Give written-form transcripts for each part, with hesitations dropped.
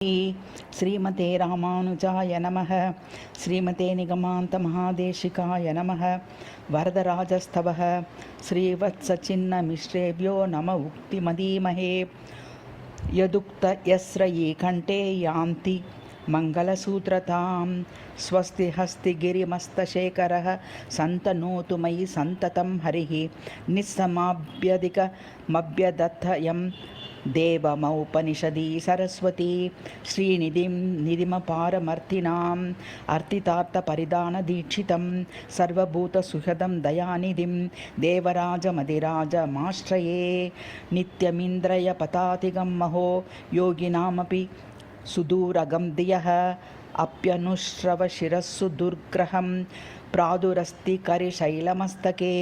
श्रीमते रामानुजाय नमः। श्रीमते निगमान्तमहादेशिकाय नमः। वरदराजस्तवः श्रीवत्सचिन्नमिश्रेभ्यो नम उक्तिमदीमहे। यदुक्तयस्रयी कण्ठे यान्ति मङ्गलसूत्रतां। स्वस्ति हस्तिगिरिमस्तशेखरः सन्तनोतु मयि सन्ततं हरिः। निस्समाभ्यधिकमभ्यदत्तयं देवमौपनिषदि सरस्वती। श्रीनिधिं निधिमपारमर्थिनाम् अर्थितार्थपरिधानदीक्षितं सर्वभूतसुहृदं दयानिधिं देवराजमधिराजमाश्रये। नित्यमिन्द्रयपतातिगं महो योगिनामपि सुदूरगं धियः। अप्यनुश्रवशिरस्सु दुर्ग्रहं प्रादुरस्ति करिशैलमस्तके।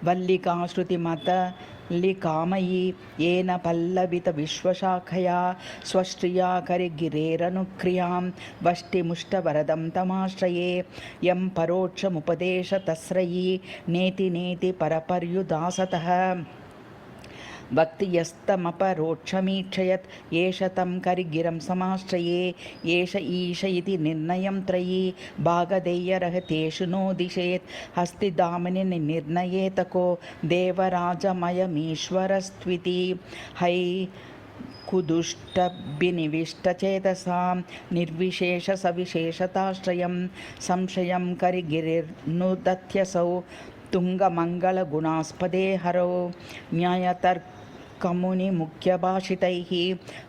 वल्लिकाश्रुतिमतल्लिकामयी येन पल्लवितविश्वशाखया स्वश्रिया करिगिरेरनुक्रियां वष्टिमुष्टवरदं तमाश्रये। यं परोक्षमुपदेशतस्रयी नेति नेति परपर्युदासतः। भक्ति यस्तमपरोक्षमीक्षयत् एष तं करिगिरं समाश्रये। एष ईश इति निर्णयं त्रयी भागधेयरहतेषु नोदिशेत्। हस्तिदामिनि निर्णयेतको देवराजमयमीश्वरस्त्विति। है कुदुष्टभिनिविष्टचेतसां निर्विशेषसविशेषताश्रयं संशयं करिगिरिर्नुदत्यसौ तुङ्गमङ्गलगुणास्पदे हरौ। न्यायतर्कमुनिमुख्यभाषितैः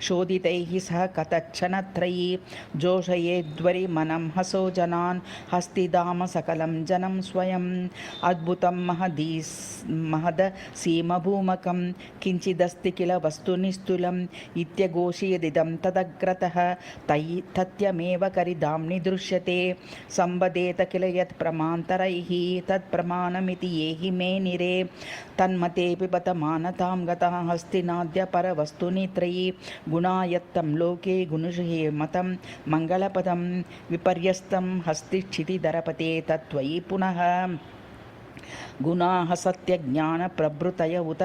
शोधितैः सह कथच्चनत्रयी जोषयेद्वरिमनं हसो जनान् हस्तिधाम सकलं जनं स्वयम्। अद्भुतं महदसीमभूमकं किञ्चिदस्ति किल वस्तुनिस्तुलम् इत्यघोषयदिदं तदग्रतः तथ्यमेव करिधाम्नि दृश्यते। संवदेत किल यत् प्रमान्तरैः तत्प्रमाणमिति येहि मे निरे। तन्मतेऽपि बत मानतां गता हस्तिनाद्य परवस्तुनि त्रयी गुणायत्तं लोके गुणुषे मतं मङ्गलपदं विपर्यस्तं हस्तिक्षितिधरपते तत्त्वयि पुनः। गुणाः सत्यज्ञानप्रभृतय उत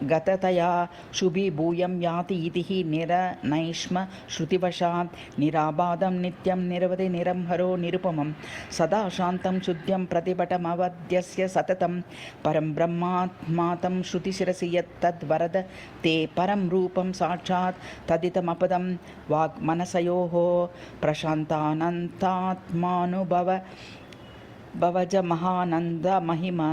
गततया शुभीभूयं याति इति हि निरनैष्म श्रुतिवशात्। निराबाधं नित्यं निरवधि निरंहरो निरुपमं सदा शान्तं शुद्ध्यं प्रतिपटमवद्यस्य सततं परं ब्रह्मात्मातं श्रुतिशिरसि यत्तद्वरद ते परं रूपं साक्षात् तदितमपदं वाग्मनसयोः। प्रशान्तानन्तात्मानुभव भवज महानन्दमहिमा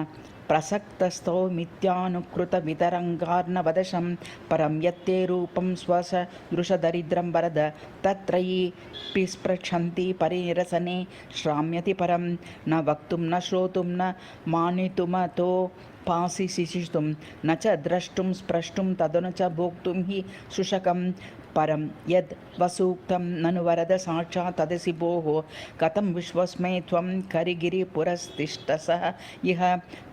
प्रसक्तस्थौमित्यानुकृतवितरङ्गार्णवदशं परं यत्ते रूपं स्वसदृशदरिद्रं वरद तत्रयीऽपि स्पृशन्ति परिनिरसने श्राम्यति परं न वक्तुं न श्रोतुं न मानितुमतोपासि शिशितुं न च द्रष्टुं स्प्रष्टुं तदनु च भोक्तुं हि शुशकं परं यद् वसूक्तं ननु वरद साक्षात् तदसि भोः। कथं विश्वस्मै त्वं करिगिरिपुरस्तिष्ठसः इह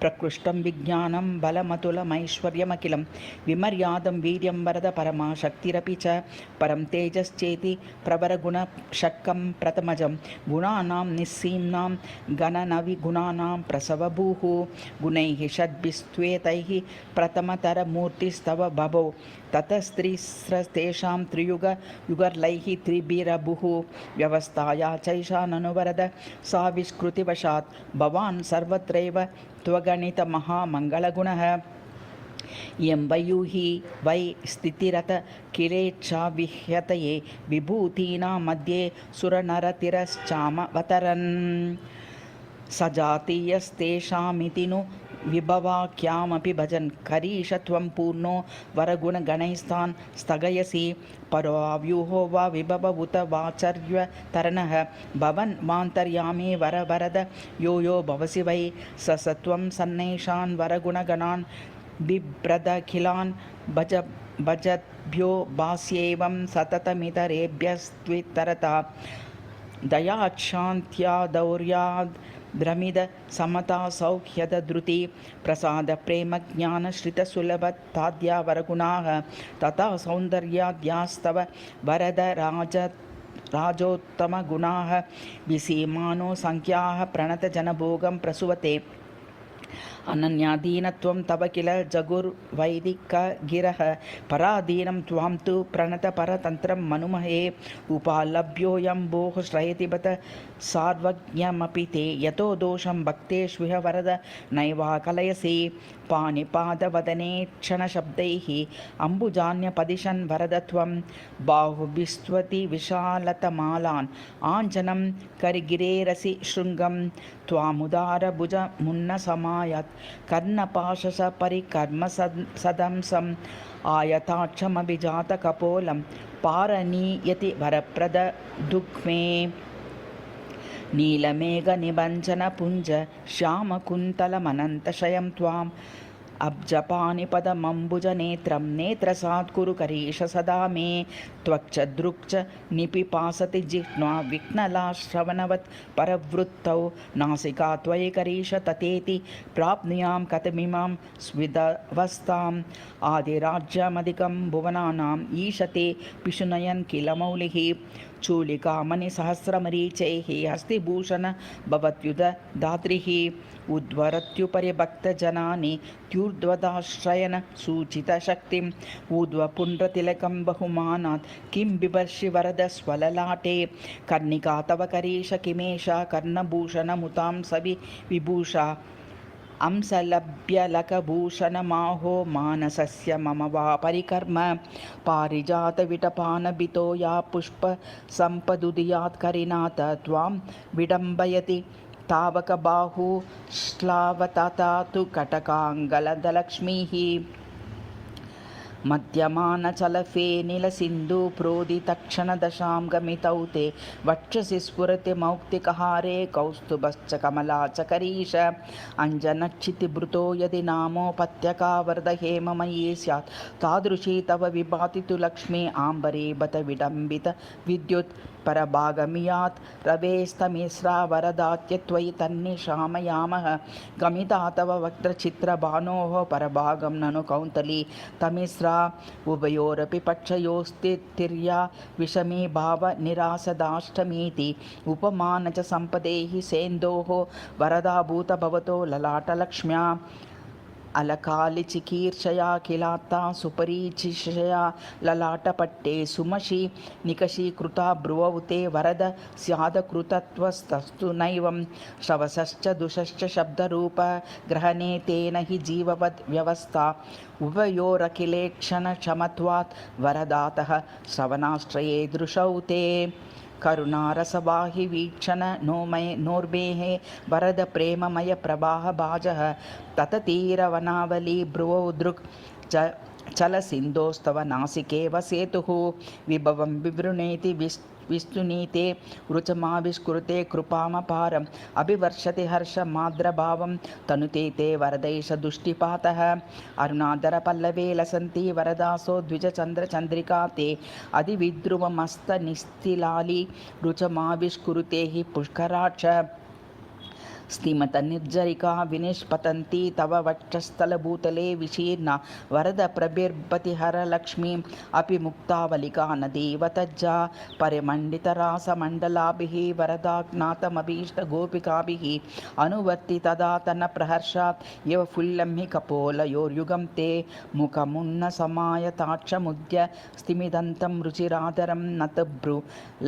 प्रकृष्टं विज्ञानं बलमतुलमैश्वर्यमखिलं विमर्यादं वीर्यं वरद परमा शक्तिरपि च परं तेजश्चेति प्रवरगुणषट्कं प्रथमजं गुणानां निस्सीम्नां गणनविगुणानां प्रसवभूः। गुणैः षड्भिस्त्वेतैः प्रथमतरमूर्तिस्तव बभौ ततस्त्रिस्रस्तेषां त्रियुगयुगर्लैः त्रिभिरभुः। व्यवस्थाया चैषा ननु वरद साविष्कृतिवशात् भवान् सर्वत्रैव त्वगणितमहामङ्गलगुणः। यं वयूहि वै स्थितिरत किलेच्छाविह्यतये विभूतीनां मध्ये सुरनरतिरश्चामवतरन्। सजातीयस्तेषामिति नु विभवाख्यामपि भजन् करीश त्वं पूर्णो वरगुणगणैस्तान् स्थगयसि। पराव्यूहो वा विभव उत वाचर्यतरणः भवन् वान्तर्यामे वरवरद यो यो भवसि वै स त्वं सन्नैषान् वरगुणगणान् बिभ्रदखिलान् भजद्भ्यो भास्येवं सततमितरेभ्यस्त्वितरता। दयाच्छान्त्यादौर्याद् भ्रमिद समता सौख्यदधृति प्रसाद प्रेम ज्ञान श्रित सुलभताद्या वरगुणाः तथा सौन्दर्याद्यास्तव वरद राजोत्तमगुणाः विसीमानो संख्याः प्रणत जनभोगं प्रसुवते। अनन्यादीनत्वं तव किल जगुर्वैदिकगिरः पराधीनं त्वां तु प्रणतपरतन्त्रं मनुमहे उपालभ्योऽयं भोः श्रयति बत सार्वज्ञमपि ते यतो दोषं भक्तेष्विह वरद नैवाकलयसि पाणिपादवदने क्षणशब्दैः अम्बुजान्यपदिशन् वरद त्वं बाहुभिस्त्वति विशालतमालान् आञ्जनं करिगिरेरसि शृङ्गं त्वामुदारभुजमुन्नसमायत् कर्णपाशसपरिकर्मसदंसम् आयताक्षमभिजातकपोलं पारनीयति वरप्रददुग्मे नीलमेघनिबञ्जनपुञ्ज श्यामकुन्तलमनन्तशयं त्वाम् अब्जपानिपदमम्बुजनेत्रं नेत्रसात्कुरु करीश सदा मे त्वक्च दृक्च निपिपासति जिह्वा विघ्नलाश्रवणवत् परवृत्तौ नासिका त्वयि करीश ततेति प्राप्नुयां कथमिमां स्विदवस्थाम् आदिराज्यमधिकं भुवनानाम् ईशते पिशुनयन् किल मौलिः चूलिकामणिसहस्रमरीचैः हस्तिभूषण भवत्युद दात्रिः उद्वरत्युपरि भक्तजनानि त्यूर्ध्वदाश्रयन सूचितशक्तिम् ऊर्ध्वपुण्ड्रतिलकं बहुमानात् किं बिभर्षि वरद स्वललाटे कर्णिका तव करीश किमेषा कर्णभूषणमुतां सवि विभूषा अंसलभ्यलकभूषणमाहो मानसस्य मम वा परिकर्म पारिजातविटपानबितो या पुष्पसम्पदुदयात् करिनाथ त्वां विडम्बयति तावकबाहु श्लावतता तु कटकाङ्गलदलक्ष्मीः मध्यमानचलफेनिलसिन्धुप्रोदितक्षणदशां गमितौ ते वक्षसि स्फुरति मौक्तिकहारे कौस्तुभश्च कमला च करीश अञ्जनक्षितिभृतो यदि नामोपत्यका वरदहेममयी स्यात् तादृशी तव विभाति तु लक्ष्मी आम्बरे बत विडम्बित विद्युत् परभागमियात् रवेस्तमिस्रा वरदात्य त्वयि तन्निशामयामः गमिता तव वक्त्रचित्रभानोः परभागं ननु कौन्तली तमिस्रा उभयोरपि पक्षयोस्तिर्या विषमी भावनिरासदाष्टमीति उपमान च सम्पदेहि सेन्दोः वरदाभूत भवतो ललाटलक्ष्म्या अलकालिचिकीर्षया किलात्ता सुपरीचिषया ललाटपट्टे सुमशी निकषीकृता भ्रुवौ ते वरद स्यादकृतत्वस्तस्तु नैवं श्रवसश्च दुषश्च शब्दरूप ग्रहणे तेन हि जीववद् व्यवस्था उभयोरखिलेक्षणक्षमत्वात् वरदातः श्रवणाश्रये दृशौ ते करुणारसवाहि वीक्षण नोर्मेः वरद प्रेममय प्रवाह भाजः तततीरवनावली भ्रुवौ दृक् चलसिन्धोस्तव नासिकेव सेतुः विभवं विवृणेति विस्तुनीते रुचमाविष्कुरुते कृपामपारम् अभिवर्षति हर्षमाद्रभावं तनुते ते वरदैष दुष्टिपातः अरुणाधरपल्लवे लसन्ति वरदासो द्विजचन्द्रचन्द्रिका ते अधिविद्रुवमस्तनिस्तिलाली रुचमाविष्कुरुते हि पुष्कराक्ष स्तिमतनिर्जरिका विनिष्पतन्ति तव वक्षस्थलभूतले विशीर्णा वरद प्रबिर्बतिहरलक्ष्मीम् अपि मुक्तावलिका नदीव तज्जा परिमण्डितरासमण्डलाभिः वरदाज्ञातमभीष्टगोपिकाभिः अनुवर्ति तदा तन्नप्रहर्षात् इव फुल्लं हि कपोलयोर्युगं ते मुखमुन्नसमायताक्षमुद्य स्तिमिदन्तं रुचिरादरं नतभ्रु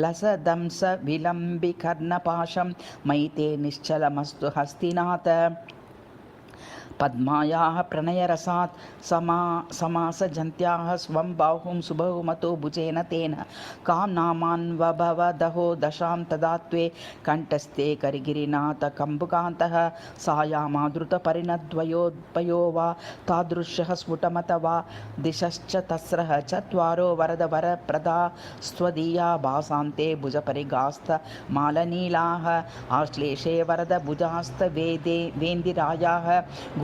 लसदंस विलम्बिकर्णपाशं मयि ते निश्चलमस्तु हस्तिनाथ पद्मायाः प्रणयरसात् समासजन्त्याः स्वं बाहुं सुबहुमतो भुजेन तेन कां नामान्वभवदहो दशां तदा त्वे कण्ठस्थे करिगिरिनाथ कम्बुकान्तः सायामादृतपरिणद्वयोद्वयो वा तादृशः स्फुटमत वा दिशश्च तस्रः चत्वारो वरदवरप्रदा स्वदीया भासान्ते भुजपरिगास्तमालनीलाः आश्लेषे वरदभुजास्तवेन्दिरायाः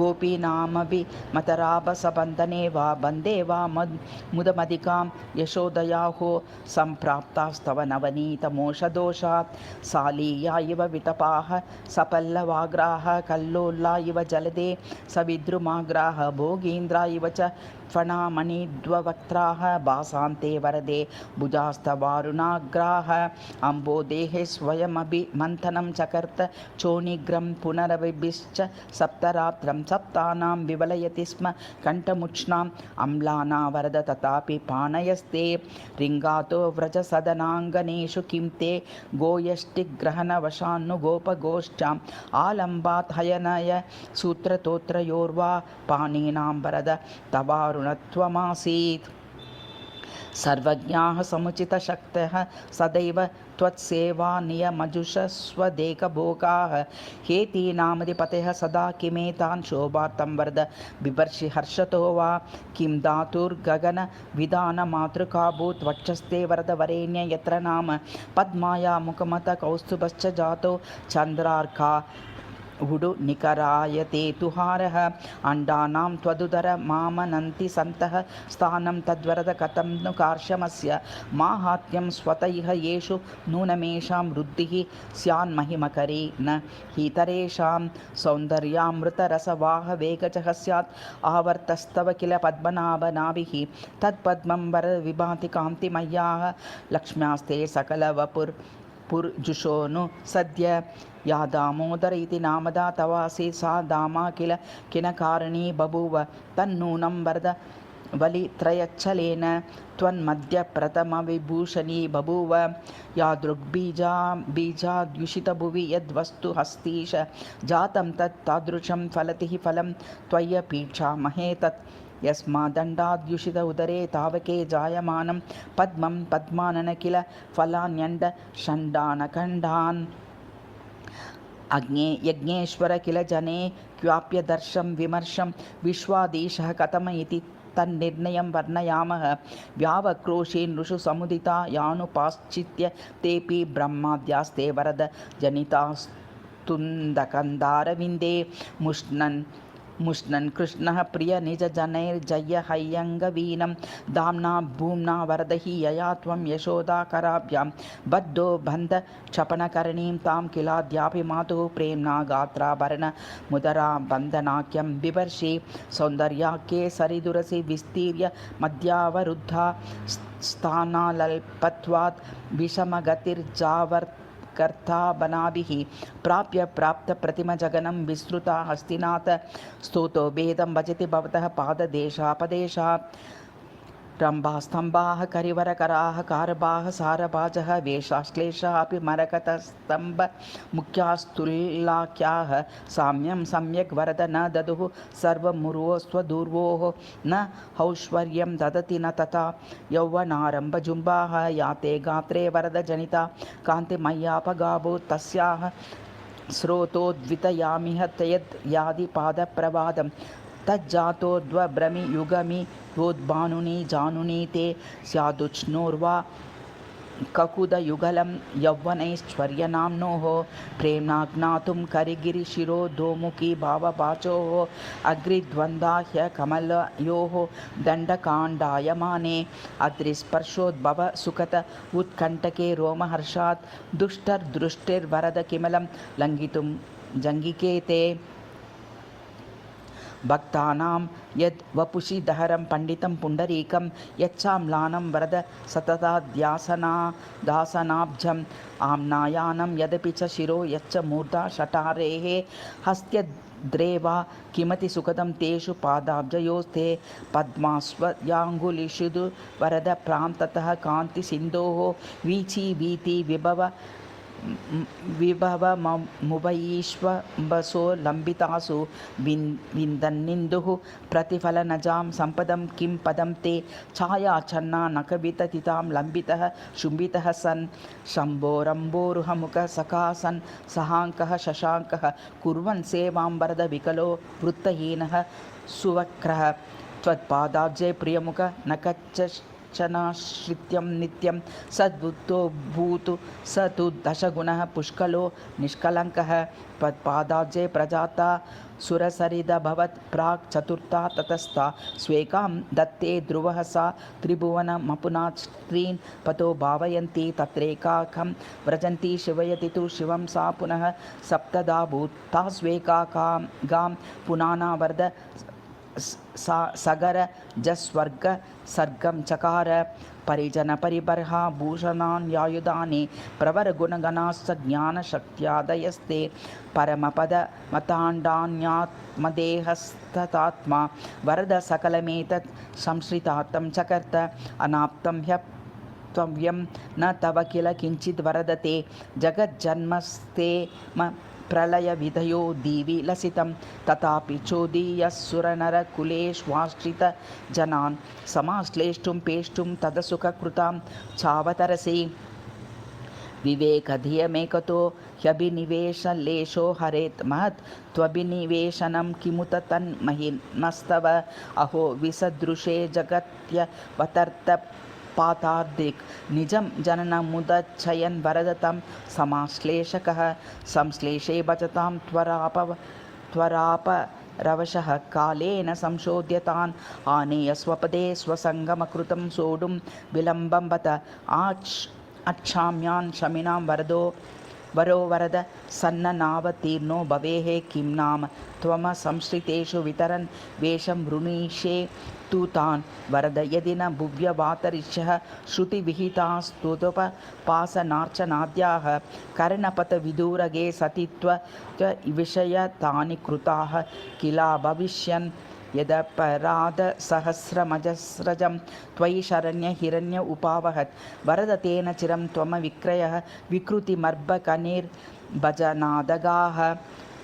गोपीनामपि मतराभसबन्धने वा बन्दे वा मुदमधिकां यशोदयाहो सम्प्राप्तास्तव नवनीतमोषदोषात् सालीया इव वितपाः सपल्लवाग्राः कल्लोला इव जलदे सविद्रुमाग्राः भोगीन्द्रा इव च फणामणिद्ववक्त्राः भासान्ते वरदे भुजास्तवारुणाग्राः अम्बोदेहे स्वयमभिमन्थनं चकर्त चोनिग्रं पुनरविभिश्च सप्तरात्रं सप्तानां विवलयति स्म कण्ठमुष्णाम् अम्लानावरद तथापि पाणयस्ते रिङ्गातो व्रजसदनाङ्गनेषु किं ते गोयष्टिग्रहणवशान्नुगोपगोष्ठाम् आलम्बात् हयनय सूत्रतोत्रयोर्वा पाणीनां वरद तवारुणत्वमासीत् सर्वज्ञाः समुचितशक्तः सदैव त्वत्सेवानियमजुषस्वदेकभोगाः हेतीनामधिपतयः सदा किमेतान् शोभार्थं वरद बिभर्षि हर्षतो वा किं धातुर्गगनविधानमातृकाभूत् वक्षस्ते वरद वरेण्य यत्र नाम पद्माया मुखमत कौस्तुभश्च जातो चन्द्रार्का उडु निकरायते तुहारः अण्डानां त्वदुदर मामनन्ति सन्तः स्थानं तद्वरद कथं नु कार्श्यमस्य माहात्म्यं स्वतः येषु नूनमेषां वृद्धिः स्यान्महिमकरी न हीतरेषां सौन्दर्यामृतरसवाह वेगजः स्यात् आवर्तस्तव किल पद्मनाभनाभिः तत्पद्मं वर विभाति कान्तिमय्याः लक्ष्म्यास्ते सकलवपुर्जुषोनु सद्य या दामोदर इति नामदा तवासि सा दामा किल किनकारिणी बभूव तन्नूनं वरद वलित्रयच्छलेन त्वन्मध्यप्रथमविभूषणी बभूव या दृग्बीजाद्युषितभुवि यद्वस्तु हस्तीश जातं तत् तादृशं फलति फलं त्वय्यपीक्षामहे तत् यस्मादण्डाद्युषित उदरे तावके जायमानं पद्मं पद्मानन किल फलान्यण्ड षण्डानखण्डान् अग्ने यज्ञेश्वर किल जने क्वाप्यदर्शं विमर्शं विश्वाधीशः कथम इति तन्निर्णयं वर्णयामः व्यावक्रोशे नृषु समुदिता यानुपाश्चित्य तेऽपि ब्रह्माद्यास्ते वरद जनितास्तुन्दकन्दारविन्दे मुष्णन् कृष्णः प्रिय निजजनैर्जय हय्यङ्गवीनं दाम्ना भूम्ना वरदहि यया त्वं यशोदाकराभ्यां बद्धो बन्धक्षपणकरणीं तां किलाद्यापि मातुः प्रेम्णा गात्राभरण मुदरा बन्धनाख्यं बिभर्षि सौन्दर्याख्ये सरिदुरसि विस्तीर्य मध्यावरुद्धा स्थानालल्पत्वात् विषमगतिर्जावर्कर्ताबनाभिः प्राप्य प्राप्तप्रतिमजगनं विस्तृता हस्तिनाथ स्तोतो भेदं भजति भवतः पाददेशापदेशात् रम्भास्तम्भाः करिवरकराः कारभाः सारभाजः वेषाश्लेषाः अपि मरकतस्तम्भ मुख्यास्तुल्लाख्याः साम्यं सम्यक् वरद न ददुः सर्वमुर्वोस्त्वदूर्वोः न हौश्वर्यं ददति न तथा यौवनारम्भजुम्बाः याते गात्रे वरद जनिता कान्तिमय्यापगाभूत् तस्याः स्रोतोद्वितयामिह तयद् यादिपादप्रवादं तज्जातोद्वभ्रमि युगमि योद्भानुनि जानुनि ते स्यादुष्णोर्वा ककुदयुगलं यौवनैश्वर्यनाम्नोः प्रेम्णा ज्ञातुं करिगिरिशिरो दोमुखी भावपाचोः अग्रिद्वन्द्वाह्य कमलयोः दण्डकाण्डायमाने अद्रिस्पर्शोद्भव सुखत उत्कण्टके रोमहर्षात् दुष्टर्दृष्टिर्वरद किमलं लङ्घितुं जङ्गिकेते भक्तानां यद् वपुषि दहरं पंडितं पुण्डरीकं यच्चाम्लानं वरद सतताध्यासनाब्जम् आम्नायानं यदपि च शिरो यच्च मूर्धा शठारेः हस्त्यद्रेवा किमति सुखदं तेषु पादाब्जयोस्ते पद्मास्वयाङ्गुलिषु वरद प्रान्ततः कान्तिसिन्धोः वीची वीति विभवमुभयीष्वम्बसो लम्बितासु विन्दन्निन्दुः प्रतिफलनजां सम्पदं किं पदं ते छायाच्छन्ना नखविततितां लम्बितः शुम्बितः सन् शम्भोरम्भोरुहमुख सखा सन् सहाङ्कः शशाङ्कः कुर्वन् सेवां वरद विकलो वृत्तहीनः सुवक्रः त्वत्पादाब्जे प्रियमुख न कच्चनाश्रित्यं नित्यं सद्बुद्धो भूतु स तु दशगुणः पुष्कलो निष्कलङ्कः त्वत्पादाब्जे प्रजाता सुरसरिदभवत् प्राक् चतुर्था ततस्था स्वेकां दत्ते ध्रुवः सा त्रिभुवनमपुनात् स्त्रीन् पतो भावयन्ती तत्रैकाकं व्रजन्ती शिवयति तु शिवं सा पुनः सप्तदा भूत् ता स्वेका गां पुनाना वरद सगर जस्वर्ग सर्गं चकार परिजन परिबर्हा भूषणान्यायुधानि प्रवर गुणगणाश्च ज्ञानशक्त्यादयस्ते परमपद मताण्डान्यात्मदेहस्ततात्मा वरद सकलमेतत् संश्रितार्थं चकर्त अनाप्तं ह्यप्तव्यं न तव किल किञ्चिद् वरदते जगज्जन्मस्ते प्रलयविधयो दिवि लसितं तथापि चोदीयस्सुरनरकुलेष्वाश्रितजनान् समाश्लेष्टुं पेष्टुं तदसुखकृतां चावतरसि विवेकधियमेकतो ह्यभिनिवेशलेशो हरेत् महत् त्वभिनिवेशनं किमुत तन्महिमस्तव अहो विसदृशे जगत्यवतर्त पातार्दिक् निजं जननमुदच्छयन् वरदतं समाश्लेषकः संश्लेषे भजतां त्वरापरवशः कालेन संशोध्यतान् आनेय स्वपदे स्वसङ्गमकृतं सोढुं विलम्बं बत अच्छाम्यान् शमिनां वरो वरद सन्ननावतीर्णो भवेः किं नाम त्वमसंश्रितेषु वितरन् वेषं वृणीषे तु तान् वरद यदि न भुव्यवातरिष्यः श्रुतिविहितास्तुतोपपासनार्चनाद्याः कर्णपथविदूरगे सति विषयतानि कृताः किला भविष्यन् यदपराधसहस्रमजस्रजं त्वयि शरण्य हिरण्य उपावहत् वरद तेन चिरं त्वमविक्रयः विकृतिमर्भकनिर्भजनादगाः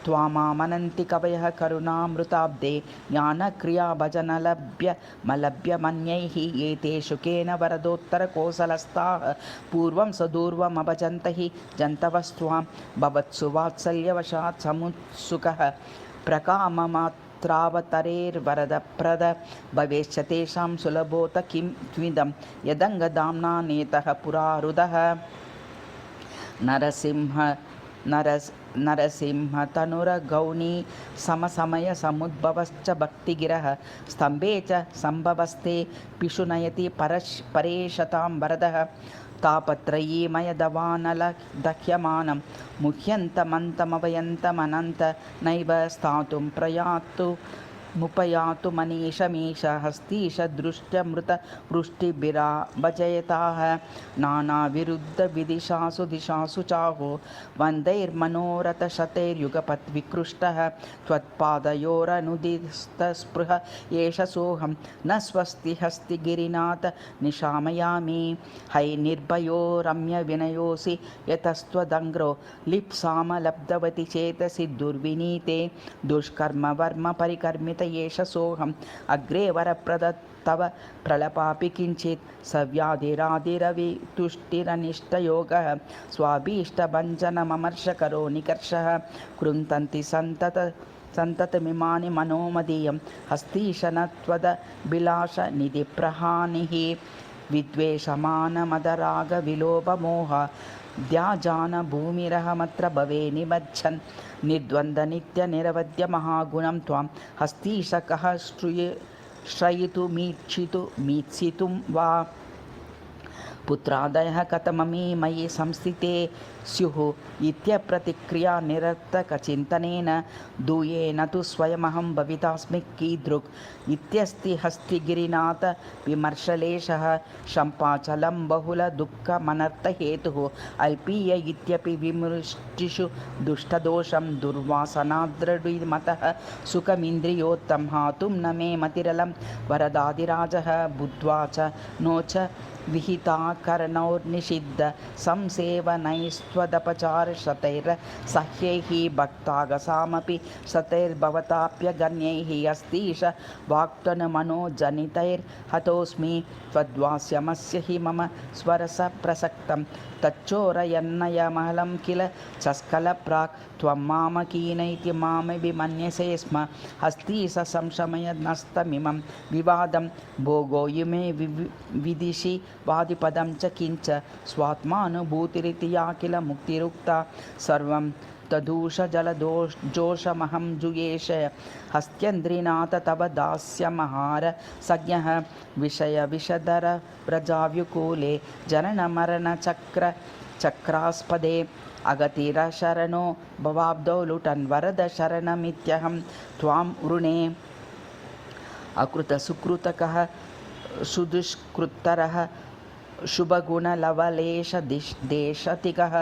त्वामामनन्ति कवयः करुणामृताब्दे ज्ञानक्रियाभजनलभ्यमलभ्यमन्यैः एतेषु केन वरदोत्तरकोसलस्ताः पूर्वं सदूर्वमभजन्त हि जन्तवस्त्वां भवत्सु वात्सल्यवशात् समुत्सुकः प्रकाममात्रावतरेर्वरदप्रद भवेश्च तेषां सुलभोत किं त्विदं यदङ्गदाम्ना नेतः पुरारुदः नरसिंहतनुरगौणी समसमय समुद्भवश्च भक्तिगिरः स्तम्भे च सम्भवस्ते पिशुनयति परेशतां वरदः तापत्रयीमयदवानलदह्यमानं मुह्यन्तमन्तमवयन्तमनन्त नैव स्थातुं प्रयातु मुपयातु मनीषमीश हस्तीश दृष्ट्यमृतवृष्टिभिराभजयताः नानाविरुद्धविदिशासु दिशासु चाहो वन्दैर्मनोरथशतैर्युगपद्विकृष्टः त्वत्पादयोरनुदिस्तस्पृह एष सोऽहं न स्वस्ति हस्ति गिरिनाथ निशामयामि है निर्भयो रम्यविनयोऽसि यतस्त्वदङ्ग्रो लिप्सामलब्धवति चेतसि दुर्विनीते दुष्कर्मवर्म परिकर्मित एष सोऽहम् अग्रे वरप्रदत्तव प्रलपापि किञ्चित् सव्याधिरादिरवितुष्टिरनिष्टयोगः स्वाभीष्टभञ्जनममर्षकरो निकर्षः कृन्तन्ति सन्ततमिमानि मनोमदीयं हस्तीशन त्वदभिलाषनिधिप्रहानिः विद्वेषमानमदरागविलोभमोह द्याजानभूमिरहमत्र भवे निमज्जन् निर्द्वन्द्वनित्यनिरवध्य महागुणं त्वां हस्तीश कः श्रयितुमीप्सितुं वा पुत्रादयः कथममी मयि संस्थिते स्युः इत्यप्रतिक्रिया निरर्थकचिन्तनेन दूयेन तु स्वयमहं भवितास्मि कीदृक् इत्यस्ति हस्तिगिरिनाथ विमर्शलेशः शम्पाचलं बहुलदुःखमनर्थहेतुः अल्पीय इत्यपि विमृष्टिषु दुष्टदोषं दुर्वासनाद्रविमतः सुखमिन्द्रियोत्तं हातुं न मे मतिरलं वरदादिराजः बुद्ध्वा च नो च विहिताकरणोर्निषिद्ध संसेवनैस्त्वदपचारशतैर्सह्यैः भक्तागसामपि शतैर्भवताप्यगण्यैः अस्तीश वाक्त्वन्मनोजनितैर्हतोऽस्मि त्वद्वास्यमस्य हि मम स्वरसप्रसक्तं तच्चोरयन्नयमहलं किल चस्कलप्राक् त्वं मामकीनैति मामभिमन्यसे स्म हस्तीश संशमयन्नस्तमिमं विवादं भोगो इमे विदिशि वादिपदं च किञ्च स्वात्मानुभूतिरिति या किल मुक्तिरुक्ता सर्वं तदूषजलजोषमहं जुयेश हस्त्यन्द्रिनाथ तव दास्यमहार सज्ञः विषयविषधर व्रजाव्युकूले जननमरणचक्रास्पदे अगतिरशरणो भवाब्दौ लुटन् वरद शरणमित्यहं त्वां वृणे अकृतसुकृतकः सुदुष्कृत्तरः शुभगुणलवलेशदेशतिकः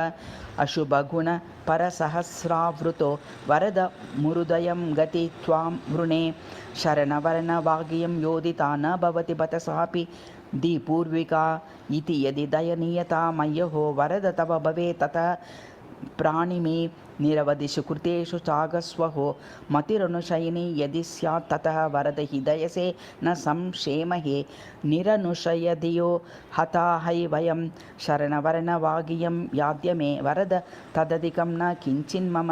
अशुभगुणपरसहस्रावृतो वरद मुरुदयं गति त्वां वृणे शरणवर्णवागियं योदिता न भवति बत सापि दिपूर्विका इति यदि दयनीयता मय्यहो वरद तव भवेत् ततः प्राणिमे निरवधिषु कृतेषु चागस्वहो मतिरनुशयिनी यदि स्यात् ततः वरद हि दयसे न संक्षेमहे निरनुशयधियो हताहै वयं शरणवर्णवागियं याद्य मे वरद तदधिकं न किञ्चिन्मम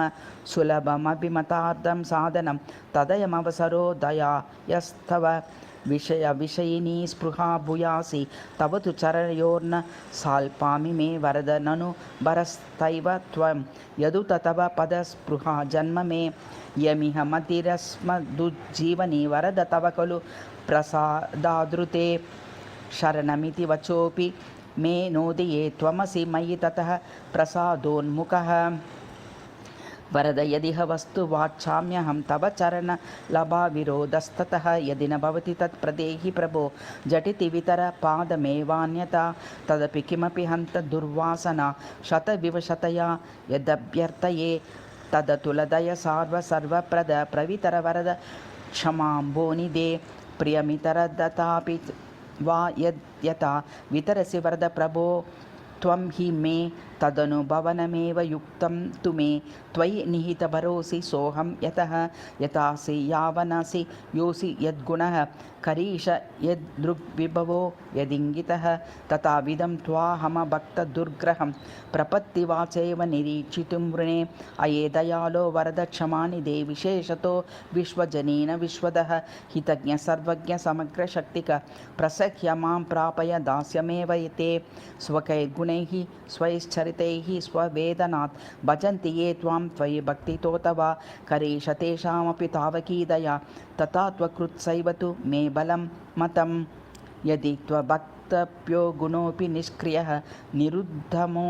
सुलभमभिमतार्थं साधनं तदयमवसरो दयायस्तव विषयिनी स्पृहा भूयासि तव तु चरणयोर्न साल्पामि मे वरद ननु भरस्तैव त्वं यदुत तव पदस्पृहा जन्म मे यमिह मतिरस्मदुज्जीवनी वरद तव खलु प्रसादादृते शरणमिति वचोऽपि मे नोदये त्वमसि मयि ततः प्रसादोन्मुखः वरद यदिह वस्तु वाच्छाम्यहं तव चरणलभाविरोधस्ततः यदि न भवति तत्प्रदेहि प्रभो झटिति वितर पादमेवान्यथा तदपि किमपि हन्त दुर्वासना शतविवशतया यदभ्यर्थये तदतुलदय सर्वप्रद प्रवितर वरद क्षमाम्भोनिदे प्रियमितरदतापि वा यथा वितरसि वरद प्रभो त्वं हि मे तदनुभवनमेव युक्तं तु मे त्वयि निहितभरोसि सोऽहं यतः यथासि यावनसि योऽसि यद्गुणः करीश यदृग्विभवो यदिङ्गितः तथाविधं त्वाहमभक्तदुर्ग्रहं प्रपत्तिवाचैव निरीक्षितुं वृणे अये दयालो वरद क्षमानिधे विशेषतो विश्वजनेन विश्वदः हितज्ञ सर्वज्ञ समग्रशक्तिक प्रसह्य मां प्रापय दास्यमेव ते स्वकैर्गुणैः स्वैश्चरितैः स्ववेदनात् भजन्ति ये त्वां त्वयि भक्तितो तव करीश तेषामपि तावकी दया तथा त्वकृत्सैव तु मे बलं मतं यदि त्वभक्तप्यो गुणोऽपि निष्क्रियः निरुद्धमो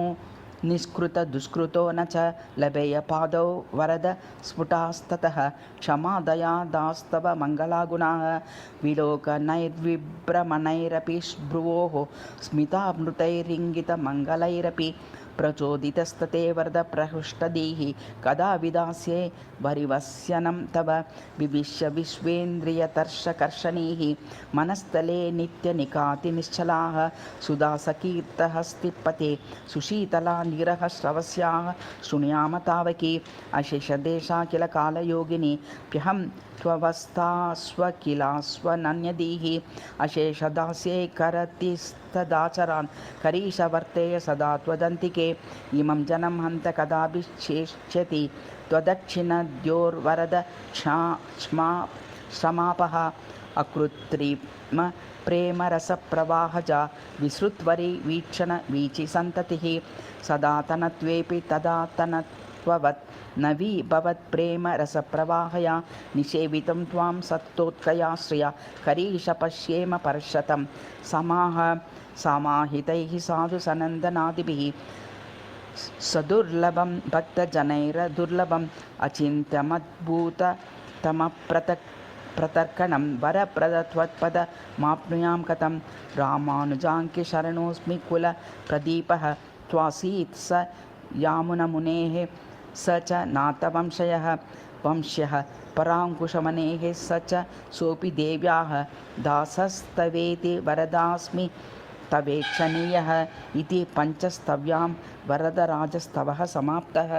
निष्कृतदुष्कृतो न च लभेय पादौ वरद स्फुटास्ततः क्षमा दया दास्तव मङ्गलागुणाः विलोकनैर्विभ्रमणैरपि भ्रुवोः स्मितामृतैरिङ्गितमङ्गलैरपि प्रचोदितस्तते वरद प्रहृष्टदीः कदा विदास्ये वरिवस्यनं तव विविश्य विश्वेन्द्रियतर्षकर्षणीः मनस्तले नित्यनिकातिनिश्चलाः सुधासकीर्तहस्तिपते सुशीतला निरः श्रवस्याः शृणुयाम तावकी अशेषदेशा किल कालयोगिनी प्यहं त्ववस्थास्वकिलास्वनन्यदीः अशेषदास्ये करतिस्तदाचरान् करीशवर्तेय सदा त्वदन्तिके इमं जनं हन्त कदाभिषेष्यति त्वदक्षिणद्योर्वरद क्षमापः अकृत्रिम प्रेमरसप्रवाहजा विसृत्वरी वीक्षण वीचि सन्ततिः सदा तनत्वेऽपि तदा तनत्ववत् नवी भवत्प्रेम रसप्रवाहया निषेवितं त्वां सत्तोत्कयाश्रया करीश पश्येम पर्षतं समाहितैः साधु सनन्दनादिभिः सदुर्लभं भक्तजनैरदुर्लभम् अचिन्त्यमद्भुततमप्रतर्कणं वरप्रदत्वत्पदमाप्नुयां कथं रामानुजाङ्के शरणोऽस्मि कुलप्रदीपः त्वासीत् स यामुनमुनेः स च नाथवंशयः वंश्यः पराङ्कुशमनेः स च सोऽपि देव्याः दासस्तवेति वरदास्मि तवेक्षणीयः इति पञ्चस्तव्यां वरदराजस्तवः समाप्तः।